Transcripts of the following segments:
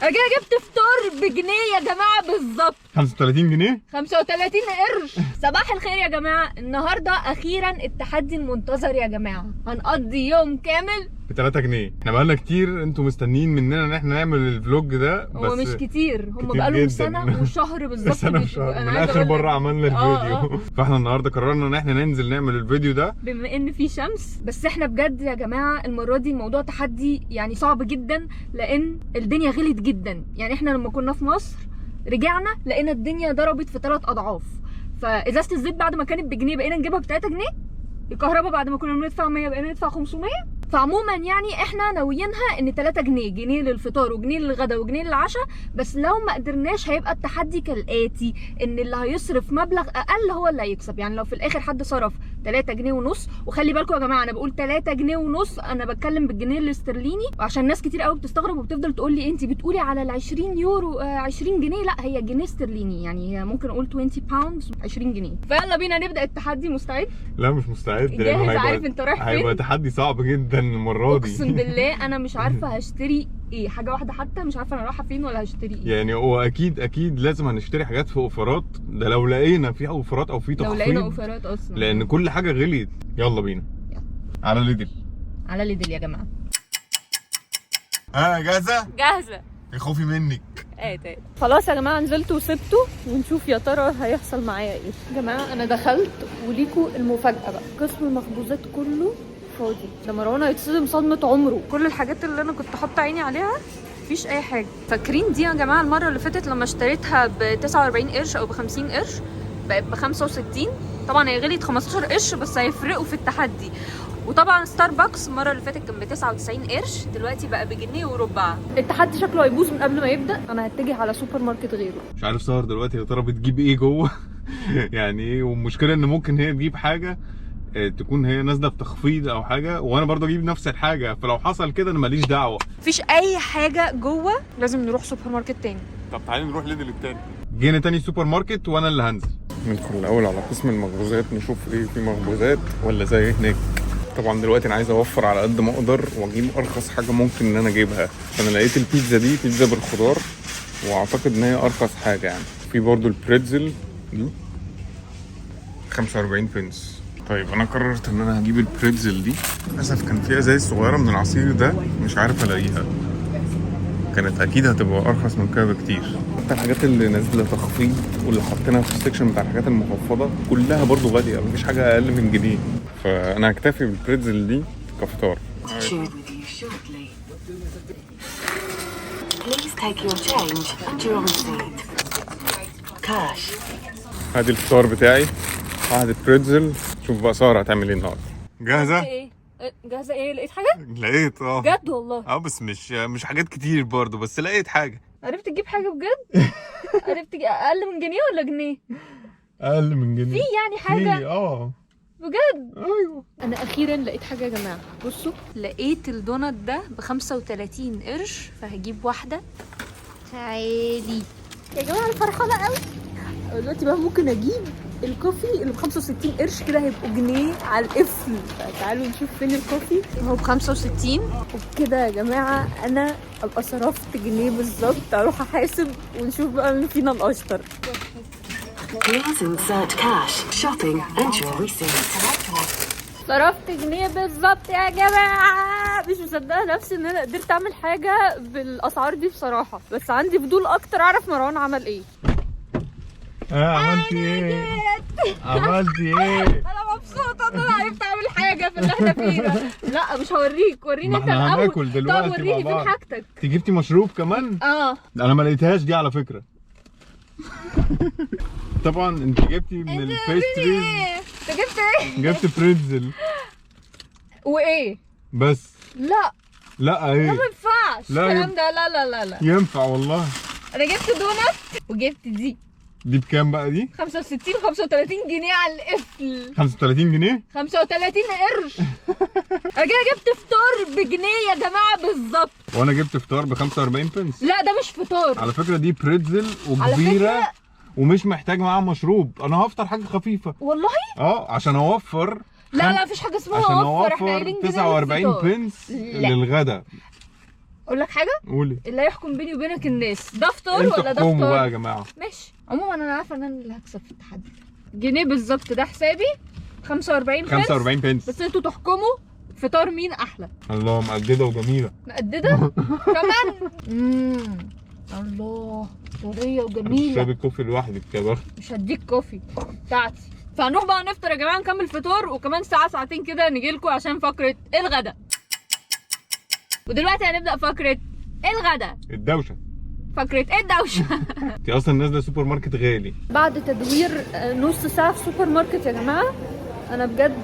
انا جبت فطار بجنيه يا جماعه بالظبط. 35 جنيه 35 قرش. صباح الخير يا جماعه، النهارده اخيرا التحدي المنتظر يا جماعه، هنقضي يوم كامل ب 3 جنيه. احنا بقالنا كتير انتوا مستنيين مننا ان احنا نعمل الفلوج ده، بس هو مش كتير، هم كتير بقالهم جداً. سنه وشهر بالظبط. سنه وشهر من اخر مره عملنا الفيديو. فاحنا النهارده قررنا ان احنا ننزل نعمل الفيديو ده بما ان في شمس. بس احنا بجد يا جماعه المره دي الموضوع تحدي يعني صعب جدا، لان الدنيا غلت جدا. يعني احنا لما كنا في مصر رجعنا لقينا الدنيا ضربت في 3 اضعاف. فازازه الزيت بعد ما كانت بجنيه بقينا نجيبها ب 3 جنيه. الكهرباء بعد ما كنا بندفع 100 بقينا ندفع 500. فعموما يعني احنا ناويينها ان 3 جنيه، جنيه للفطار وجنيه للغدا وجنيه للعشاء. بس لو ما قدرناش هيبقى التحدي كالاتي، ان اللي هيصرف مبلغ اقل هو اللي هيكسب. يعني لو في الاخر حد صرف 3 جنيه ونص، وخلي بالكم يا جماعه انا بقول 3 جنيه ونص، انا بتكلم بالجنيه الاسترليني، وعشان ناس كتير قوي بتستغرب وبتفضل تقول لي انت بتقولي على ال 20 يورو 20 جنيه. لا، هي جنيه استرليني، يعني ممكن اقول 20 باوندز 20 جنيه. فيلا بينا نبدا التحدي. مستعد؟ لا مش مستعد، جاهز؟ عارف انت رايح فين؟ هيبقى تحدي صعب جدا المره دي. اقسم بالله انا مش عارفه هشتري ايه، حاجه واحده حتى مش عارفه انا رايحه فين ولا هشتري ايه. يعني هو اكيد لازم هنشتري حاجات في اوفرات، ده لو لقينا في اوفرات او في تخفيض، لو لقينا اوفرات اصلا، لان كل حاجه غليت. يلا بينا على ليدل. على ليدل يا جماعه. جاهزه؟ جاهزه. يا خوفي منك. ايه خلاص يا جماعه، نزلت وسبته ونشوف يا ترى هيحصل معايا ايه. يا جماعه انا دخلت وليكوا المفاجاه بقى، قسم المخبوزات كله فاضي. ده مروان هيتصدم صدمه عمره. كل الحاجات اللي انا كنت حاطه عيني عليها مفيش اي حاجه. فاكرين دي يا جماعه المره اللي فاتت لما اشتريتها ب 49 قرش او ب 50 قرش، بقت ب 65. طبعا هي غليت 15 قرش بس هيفرقوا في التحدي. وطبعا ستاربكس المره اللي فاتت كان ب 99 قرش، دلوقتي بقى بجنيه وربع. التحدي شكله هيبوظ من قبل ما يبدا. انا هتجه على سوبر ماركت غيره. مش عارف سهر دلوقتي يا ترى بتجيب ايه جوه. يعني ايه، والمشكله ان ممكن هي تجيب حاجه تكون هي نازله بتخفيض او حاجه، وانا برضه اجيب نفس الحاجه، فلو حصل كده انا ماليش دعوه. مفيش اي حاجه جوه، لازم نروح سوبر ماركت تاني. طب تعالي نروح ليدل التاني. جينا تاني سوبر ماركت وانا اللي هنزل. ندخل الاول على قسم المخبوزات نشوف ايه في مخبوزات ولا زي هناك. طبعا دلوقتي انا عايز اوفر على قد ما اقدر واجيب ارخص حاجه ممكن ان انا اجيبها. انا لقيت البيتزا دي بيتزا بالخضار، واعتقد ان هي ارخص حاجه. يعني في برضو البريتزل دي 45 بنس. طيب انا قررت ان انا هجيب البريتزل دي. للاسف كان في ازايز صغيره من العصير ده مش عارف الاقيها، كانت اكيد هتبقى ارخص من كده بكتير. حتى الحاجات اللي نازله تخفيض واللي حاطينها في السكشن بتاع الحاجات المخفضه كلها برضو غاليه، مفيش حاجه اقل من جنيه. فانا هكتفي بالبريتزل دي كفطار. ادي الفطار بتاعي، واحدة بريتزل. شوف بقى ساره هتعمل ايه النهارده. جاهزه؟ ايه جاهزه؟ ايه لقيت حاجه؟ لقيت بجد والله. بس مش حاجات كتير برضو، بس لقيت حاجه. عرفت تجيب حاجه بجد؟ عرفت تجيب اقل من جنيه ولا جنيه؟ اقل من جنيه. في يعني حاجه في بجد؟ ايوه. انا اخيرا لقيت حاجه يا جماعه. بصوا، لقيت الدونات ده ب 35 قرش، فهجيب واحده. تعالي يا جماعه انا فرحانه قوي. دلوقتي بقى ممكن اجيب الكوفي اللي ب 65 قرش، كده هيبقوا جنيه على القفل. تعالوا نشوف فين الكوفي. هو ب 65 وبكده يا جماعه انا ابقى صرفت جنيه بالظبط. اروح احاسب ونشوف بقى مين فينا الاشطر. Please insert cash, shopping and your receipt. صرفت جنيه بالظبط يا جماعه. مش مصدقه نفسي ان انا قدرت اعمل حاجه بالاسعار دي بصراحه، بس عندي فضول اكتر اعرف مروان عمل ايه. عملتي ايه؟ عملتي ايه؟ انا مبسوطه ان انا عرفت اعمل حاجه في اللي احنا فيه ده. لا مش هوريك، وريني انت الاول. هناكل دلوقتي. طب وريني فين حاجتك. انت جبتي مشروب كمان؟ انا ما لقيتهاش دي على فكره. طبعا انت جبتي من البيستريز. انت جبت ايه؟ جبت بريتزل. وايه؟ بس لا ايه؟ ما ينفعش الكلام ده. لا ينفع والله. انا جبت دونت وجبت دي بكام بقى دي؟ 65 35 جنيه على القفل. 35 جنيه؟ 35 قرش. انا جبت فطار بجنيه يا جماعه بالظبط. وانا جبت فطار ب 45 بنس. لا ده مش فطار على فكره، دي بريتزل وكبيره ومش محتاج معاها مشروب. انا هفطر حاجه خفيفه والله. عشان اوفر. لا مفيش حاجه اسمها عشان اوفر. احنا اوفر قايلين 49 بنس للغدا. اقول لك حاجه، قولي. اللي هيحكم بيني وبينك الناس، ده فطار انتوا ولا ده احكموا بقى يا فطار؟ جماعه. ماشي. عموما انا عارفه ان انا اللي هكسب في التحدي. جنيه بالظبط ده حسابي، 45 بنس. 45 بنس. بس انتوا تحكموا فطار مين احلى. الله، مقدده وجميله. مقدده كمان. الله طريه وجميله. تشربي الكوفي لوحدك يا بخت. مش هديك كوفي بتاعتي. فهنروح بقى نفطر يا جماعه، نكمل فطار، وكمان ساعه ساعتين كده نجيلكوا عشان فقره الغدا. ودلوقتي هنبدا فقره الغدا. الدوشه. فقره الدوشه. انت اصلا نازله سوبر ماركت غالي. بعد تدوير نص ساعه في سوبر ماركت يا جماعه، انا بجد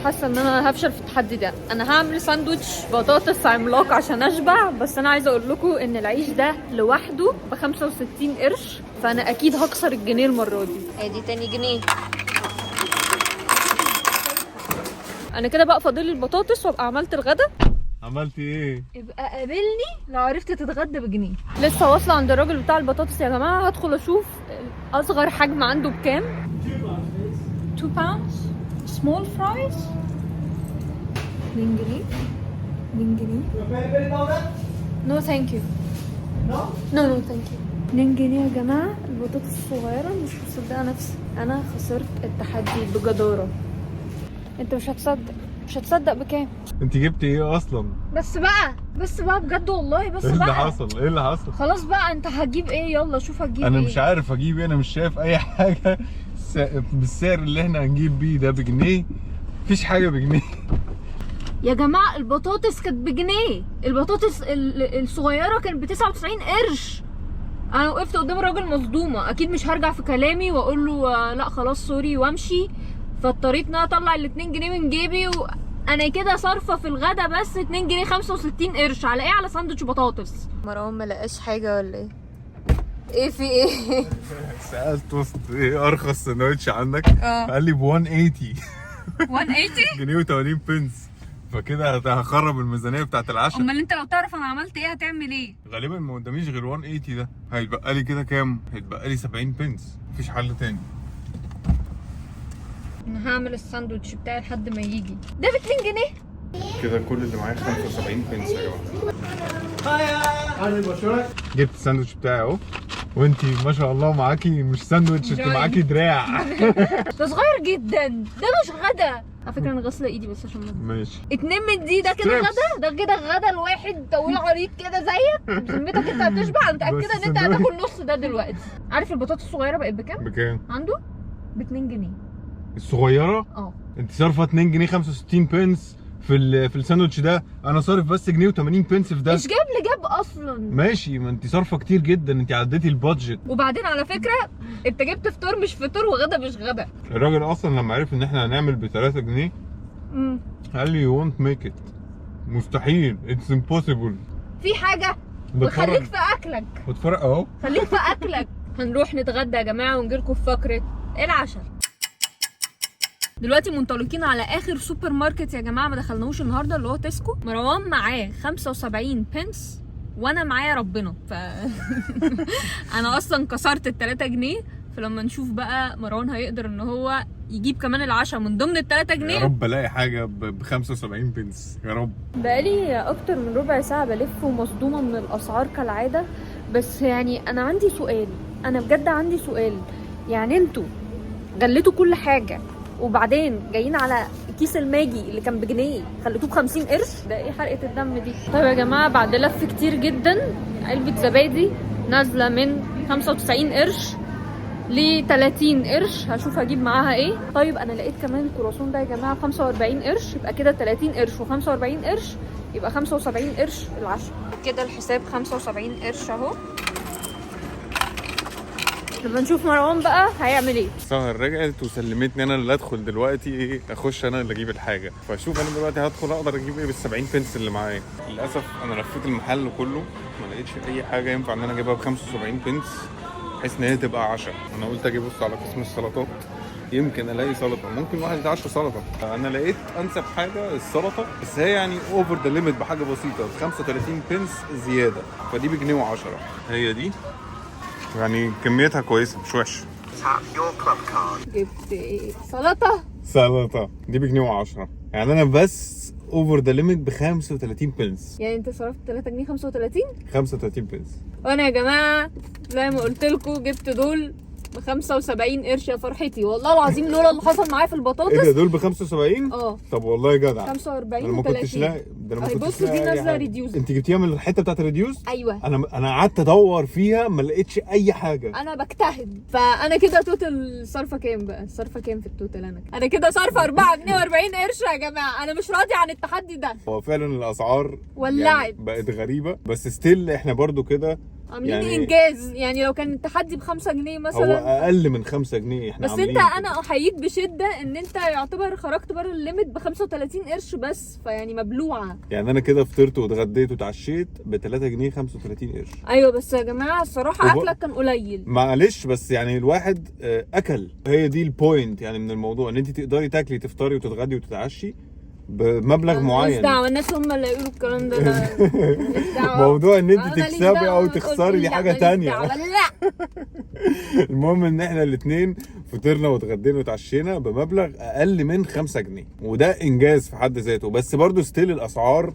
حاسه ان انا هفشل في التحدي ده. انا هعمل ساندوتش بطاطس عملاق عشان اشبع، بس انا عايزه اقول لكم ان العيش ده لوحده ب 65 قرش، فانا اكيد هكسر الجنيه المره دي. ادي تاني جنيه. انا كده بقى فاضل لي البطاطس وابقى عملت الغدا. عملتي ايه؟ ابقى قابلني لو عرفت تتغدى بجنيه. لسه واصله عند الراجل بتاع البطاطس يا جماعه، هدخل اشوف اصغر حجم عنده بكام. 2 pounds small fries. 2 جنيه. 2 جنيه. No thank you. No thank you. 2 جنيه يا جماعه البطاطس الصغيره. مش مصدقه نفسي انا خسرت التحدي بجداره. انت مش هتصدق بكام. انت جبتي ايه اصلا؟ بس بقى بجد والله. بس ايه بقى اللي حصل؟ ايه اللي حصل؟ خلاص بقى انت هتجيب ايه؟ يلا شوف هتجيب انا ايه. مش عارف اجيب ايه، انا مش شايف اي حاجه بالسعر اللي احنا هنجيب بيه ده بجنيه. مفيش حاجه بجنيه. يا جماعه البطاطس كانت بجنيه، البطاطس الصغيره كانت ب 99 قرش. انا وقفت قدام الراجل مصدومه، اكيد مش هرجع في كلامي واقول له لا خلاص سوري وامشي. فاضطريت ان انا اطلع ال 2 جنيه من جيبي، وانا كده صارفه في الغدا بس 2 جنيه 65 قرش على ايه؟ على ساندوتش بطاطس. مروان ما لقاش حاجه ولا ايه؟ ايه في ايه؟ سالت وسط ايه ارخص سندوتش عندك؟ اه قال لي ب 180. 180 جنيه و80 بنس. فكده هخرب الميزانيه بتاعت العشاء. امال انت لو تعرف انا عملت ايه هتعمل ايه؟ غالبا ما قداميش غير 180 ده. هيتبقى لي كده كام؟ هيتبقى لي 70 بنس. مفيش حل تاني. انا هعمل الساندوتش بتاعي لحد ما يجي. ده ب 2 جنيه. كده كل اللي معايا 75 بنس يا جماعه. جبت الساندوتش بتاعي اهو. وانتي ما شاء الله معاكي مش ساندوتش، انت معاكي دراع. ده صغير جدا، ده مش غدا. على فكره انا غاسله ايدي بس عشان ماشي. 2 من دي ده كده غدا. ده كده غدا الواحد طويل عريض كده زيك. بذمتك انت هتشبع؟ انا متاكده ان انت هتاكل نص ده دلوقتي. عارف البطاطس الصغيره بقت بكام؟ بكام؟ عنده ب 2 جنيه. الصغيره؟ اه. انت صارفه 2 جنيه 65 بنس في الساندوتش ده. انا صارف بس جنيه و80 بنس في ده. مش جاب لي جاب اصلا. ماشي، ما انت صارفه كتير جدا، انت عديتي البادجت. وبعدين على فكره انت جبت فطار مش فطار وغدا مش غدا. الراجل اصلا لما عرف ان احنا هنعمل ب 3 جنيه قال لي you won't make it. مستحيل. it's impossible. في حاجه. وخليك في اكلك. بتفرق اهو. خليك في اكلك. هنروح نتغدى يا جماعه ونجيلكم في فقره العشاء. دلوقتي منطلقين على اخر سوبر ماركت يا جماعه ما دخلناهوش النهارده، اللي هو تسكو. مروان معاه 75 بنس وانا معايا ربنا. انا اصلا كسرت ال 3 جنيه. فلما نشوف بقى مروان هيقدر ان هو يجيب كمان العشاء من ضمن ال 3 جنيه. يا رب الاقي حاجه ب 75 بنس يا رب. بقالي اكتر من ربع ساعه بلف ومصدومه من الاسعار كالعاده. بس يعني انا عندي سؤال، انا بجد عندي سؤال. يعني انتوا غليتوا كل حاجه وبعدين جايين على كيس الماجي اللي كان بجنيه خليتوه ب50 قرش؟ ده ايه حرقه الدم دي؟ طيب يا جماعه بعد لف كتير جدا علبه زبادي نازله من 95 قرش ل 30 قرش. هشوف هجيب معاها ايه. طيب انا لقيت كمان الكرواسون ده يا جماعه 45 قرش. يبقى كده 30 قرش و45 قرش يبقى 75 قرش العشاء. كده الحساب 75 قرش اهو. لما نشوف مروان بقى هيعمل ايه. سهر رجعت وسلمتني انا اللي ادخل دلوقتي ايه، اخش انا اللي اجيب الحاجه. فشوف انا دلوقتي هدخل اقدر اجيب ايه بال70 بنس اللي معايا. للاسف انا لفيت المحل كله ما لقيتش اي حاجه ينفع ان انا اجيبها ب75 بنس بحيث ان هي تبقى عشاء. انا قلت اجي ابص على قسم السلطات يمكن الاقي سلطه، ممكن واحد يتعشى سلطه. انا لقيت انسب حاجه السلطه، بس هي يعني اوفر ذا ليميت بحاجه بسيطه، 35 بنس زياده. فدي بجنيه و10. هي دي يعني كميتها كويسه مش وحشه. جبت ايه؟ سلطه. سلطه دي بجنيه و10. يعني انا بس اوفر ذا ليميت ب 35 بنس. يعني انت صرفت 3 جنيه 35. 35 بنس. وانا يا جماعه زي ما قلت لكم جبت دول ب 75 قرش يا فرحتي، والله العظيم لولا اللي حصل معايا في البطاطس. ايه ده دول ب 75؟ طب والله جدع. 45 انا ما كنتش لاقي ده، انا ما كنتش بص دي نازله ريديوز. انت جبتيها من الحته بتاعت الريديوز؟ ايوه. انا قعدت ادور فيها ما لقيتش اي حاجه. انا بجتهد. فانا كده توتال صرفه كام بقى؟ صرفه كام في التوتال؟ انا كده صرفه 4 جنيه و40 قرش يا جماعه. انا مش راضي عن التحدي ده. هو فعلا الاسعار ولعت يعني بقت غريبه، بس ستيل احنا برضو كده عاملين يعني انجاز. يعني لو كان التحدي ب5 جنيه مثلا، هو اقل من 5 جنيه احنا بس عاملين. انا احييك بشده ان انت يعتبر خرجت بره الليميت ب 35 قرش بس، فيعني مبلوعه. يعني انا كده فطرت واتغديت واتعشيت ب 3 جنيه 35 قرش. ايوه بس يا جماعه الصراحه اكلك كان قليل. معلش بس يعني الواحد اكل. هي دي البوينت يعني من الموضوع، ان انت تقدري تاكلي تفطري وتتغدي وتتعشي بمبلغ معين. مش دعوه الناس هم اللي يقولوا الكلام ده. مش دعوه. موضوع ان انت تكسبي او تخسري دي حاجه تانية. لا. المهم ان احنا الاثنين فطرنا واتغدينا واتعشينا بمبلغ اقل من 5 جنيه، وده انجاز في حد ذاته. بس برضو ستيل الاسعار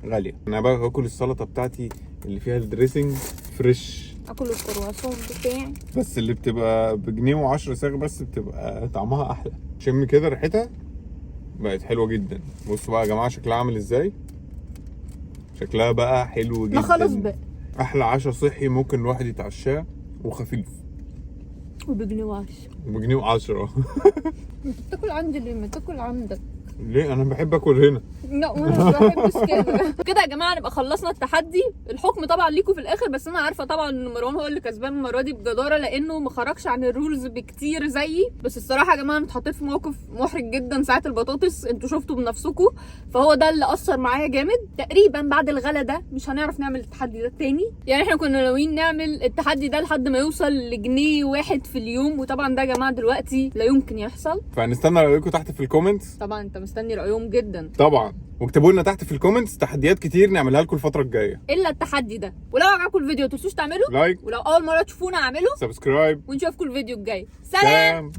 غاليه. انا بقى باكل السلطه بتاعتي اللي فيها الدريسنج فريش، اكل الكرواسون بتاعي بس اللي بتبقى بجنيه و10 صاغ بس بتبقى طعمها احلى. شم كده ريحتها بقت حلوه جدا. بصوا بقى يا جماعه شكلها عامل ازاي. شكلها بقى حلو جدا. ما خلاص بقى احلى عشاء صحي ممكن الواحد يتعشاه وخفيف وبجنيه وعش وبجنيه و10. انت بتاكل عندي ليه؟ ما تاكل عندك. ليه؟ انا بحب اكل هنا. لا وانا ما بحبش كده. كده يا جماعه نبقى خلصنا التحدي. الحكم طبعا ليكم في الاخر، بس انا عارفه طبعا ان مروان هو اللي كسبان المره دي بجداره، لانه ما خرجش عن الرولز بكتير زيي. بس الصراحه يا جماعه انا اتحطيت في موقف محرج جدا ساعه البطاطس، انتوا شفتوا بنفسكم. فهو ده اللي اثر معايا جامد. تقريبا بعد الغلا ده مش هنعرف نعمل التحدي ده تاني. يعني احنا كنا ناويين نعمل التحدي ده لحد ما يوصل لجنيه واحد في اليوم، وطبعا ده يا جماعه دلوقتي لا يمكن يحصل. فهنستنى رايكم تحت في الكومنتس. طبعا انت مستني رايهم جدا طبعا، واكتبوا لنا تحت في الكومنتس تحديات كتير نعملها لكم الفتره الجايه الا التحدي ده. ولو عجبكم الفيديو ما تنسوش تعملوا لايك، ولو اول مره تشوفونا اعملوا سبسكرايب، ونشوفكم الفيديو الجاي. سلام.